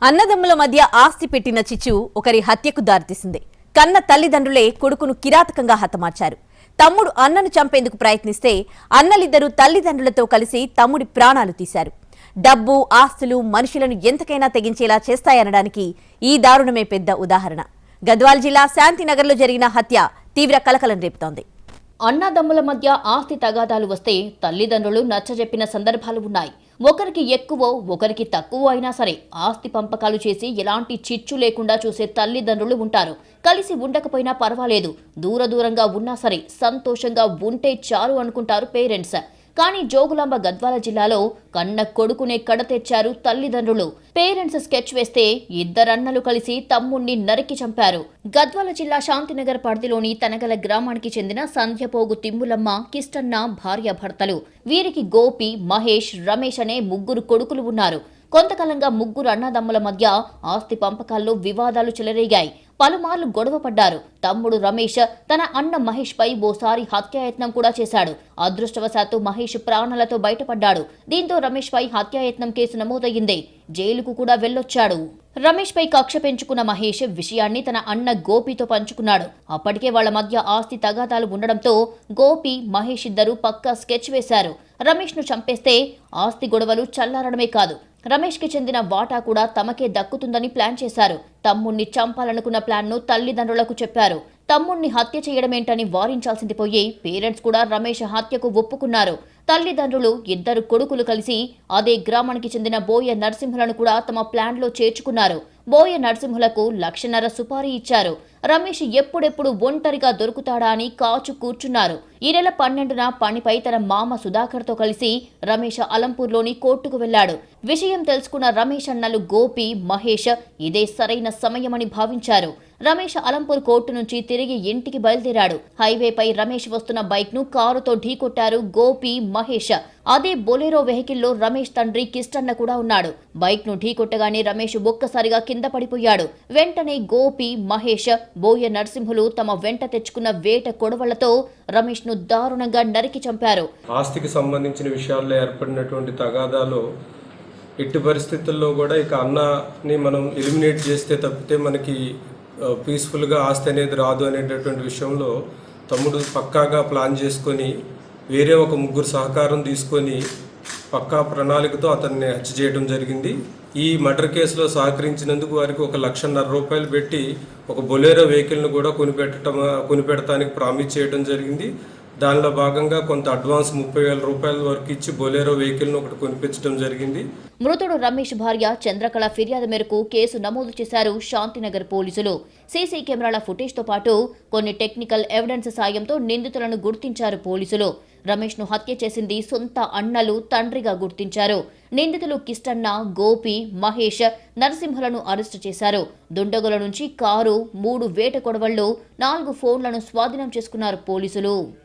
అన్నదమ్ముల మధ్య ఆస్తి పెట్టిన చిచ్చు ఒకరి హత్యకు దారితీసింది. కన్న తల్లిదండ్రులే కొడుకును కిరాతకంగా హతమార్చారు. తమ్ముడు అన్నను చంపేందుకు ప్రయత్నిస్తే అన్నలిద్దరూ తల్లిదండ్రులతో కలిసి తమ్ముడి ప్రాణాలు తీశారు. డబ్బు, ఆస్తులు మనుషులను ఎంతకైనా తెగించేలా చేస్తాయనడానికి ఈ దారుణమే పెద్ద ఉదాహరణ. గద్వాల్ జిల్లా శాంతినగర్లో జరిగిన హత్య తీవ్ర కలకలం రేపుతోంది. అన్నదమ్ముల మధ్య ఆస్తి తగాదాలు వస్తే తల్లిదండ్రులు నచ్చజెప్పిన సందర్భాలు ఉన్నాయి. ఒకరికి ఎక్కువ ఒకరికి తక్కువ అయినా సరే ఆస్తి పంపకాలు చేసి ఎలాంటి చిచ్చు లేకుండా చూసే తల్లిదండ్రులు ఉంటారు. కలిసి ఉండకపోయినా పర్వాలేదు, దూరంగా ఉన్నా సరే సంతోషంగా ఉంటే చాలు అనుకుంటారు పేరెంట్స్. కానీ జోగులాంబ గద్వాల జిల్లాలో కన్న కొడుకునే కడతెచ్చారు తల్లిదండ్రులు. పేరెంట్స్ స్కెచ్ వేస్తే ఇద్దరన్నలు కలిసి తమ్ముణ్ణి నరికి చంపారు. గద్వాల జిల్లా శాంతినగర్ పరిధిలోని తనగల గ్రామానికి చెందిన సంధ్యపోగు తిమ్ములమ్మ, కిష్టన్న భార్యాభర్తలు. వీరికి గోపి, మహేష్, రమేష్ అనే ముగ్గురు కొడుకులు ఉన్నారు. కొంతకాలంగా ముగ్గురు అన్నదమ్ముల మధ్య ఆస్తి పంపకాల్లో వివాదాలు చెలరేగాయి. పలుమార్లు గొడవ పడ్డారు. తమ్ముడు రమేష్ తన అన్న మహేష్ పై ఓసారి హత్యాయత్నం కూడా చేశాడు. అదృష్టవశాత్తు మహేష్ ప్రాణాలతో బయటపడ్డాడు. దీంతో రమేష్ పై హత్యాయత్నం కేసు నమోదయ్యింది. జైలుకు కూడా వెళ్లొచ్చాడు. రమేష్ పై కక్ష పెంచుకున్న మహేష్ విషయాన్ని తన అన్న గోపితో పంచుకున్నాడు. అప్పటికే వాళ్ల మధ్య ఆస్తి తగాదాలు ఉండడంతో గోపి, మహేష్ ఇద్దరు పక్కా స్కెచ్ వేశారు. రమేష్ ను చంపేస్తే ఆస్తి గొడవలు చల్లారడమే కాదు, రమేష్ కి చెందిన వాటా కూడా తమకే దక్కుతుందని ప్లాన్ చేశారు. తమ్ముణ్ణి చంపాలనుకున్న ప్లాన్ ను తల్లిదండ్రులకు చెప్పారు. తమ్ముణ్ణి హత్య చేయడమేంటని వారించాల్సింది పోయి పేరెంట్స్ కూడా రమేష్ హత్యకు ఒప్పుకున్నారు. తల్లిదండ్రులు, ఇద్దరు కొడుకులు కలిసి అదే గ్రామానికి చెందిన బోయ నరసింహులను కూడా తమ ప్లాన్ లో చేర్చుకున్నారు. బోయ నరసింహులకు 1,00,000 సుపారీ ఇచ్చారు. రమేష్ ఎప్పుడెప్పుడు ఒంటరిగా దొరుకుతాడా అని కాచు కూర్చున్నారు. ఈ నెల 12న పనిపై తన మామ సుధాకర్ తో కలిసి రమేష్ అలంపూర్లోని కోర్టుకు వెళ్లాడు. విషయం తెలుసుకున్న రమేష్ అన్నలు గోపి, మహేష్ ఇదే సరైన సమయమని భావించారు. రమేష్ అలంపూర్ కోర్టు నుంచి తిరిగి ఇంటికి బయలుదేరాడు. హైవేపై రమేష్ వస్తున్న బైక్ ను కారుతో ఢీకొట్టారు గోపి, మహేష్. అదే బొలెరో వెహికల్లో రమేష్ తండ్రి కిష్టన్న కూడా ఉన్నాడు. బైక్ ను ఢీకొట్టగానే రమేష్ ఒక్కసారిగా కింద పడిపోయాడు. వెంటనే గోపి, మహేష్, బోయ నరసింహులు తమ వెంట తెచ్చుకున్న వేట కొడవళ్లతో రమేష్ ను దారుణంగా నరికి చంపారు. ఆస్తికి సంబంధించిన విషయాల్లో ఏర్పడినటువంటి తగాదాలు ఎట్టి పరిస్థితుల్లో కూడా ఇక అన్నని మనం ఎలిమినేట్ చేస్తే తప్పితే మనకి పీస్ఫుల్గా ఆస్తి అనేది రాదు అనేటటువంటి విషయంలో తమ్ముడు పక్కాగా ప్లాన్ చేసుకొని వేరే ఒక ముగ్గురు సహకారం తీసుకొని పక్కా ప్రణాళికతో అతన్ని హత్య చేయడం జరిగింది. ఈ మర్డర్ కేసులో సహకరించినందుకు వారికి 1,50,000 రూపాయలు పెట్టి ఒక బొలెరో వెహికల్ను కూడా కొనిపెడటానికి ప్రామిస్ చేయడం జరిగింది. దానిలో భాగంగా కొంత అడ్వాన్స్ 30,000 రూపాయల వరకు ఇచ్చి బొలెరో వెహికల్ను ఒకటి కొనిపించడం జరిగింది. మృతుడు రమేష్ భార్య చంద్రకళ ఫిర్యాదు మేరకు కేసు నమోదు చేశారు శాంతినగర్ పోలీసులు. సీసీ కెమెరాల ఫుటేజ్ తో పాటు కొన్ని టెక్నికల్ ఎవిడెన్స్ సాయంతో నిందితులను గుర్తించారు పోలీసులు. రమేష్ ను హత్య చేసింది సొంత అన్నలు, తండ్రిగా గుర్తించారు. నిందితులు కిష్టన్న, గోపి, మహేష్, నరసింహులను అరెస్టు చేశారు. దుండగుల నుంచి కారు, 3 వేట కొడవళ్లు, 4 ఫోన్లను స్వాధీనం చేసుకున్నారు పోలీసులు.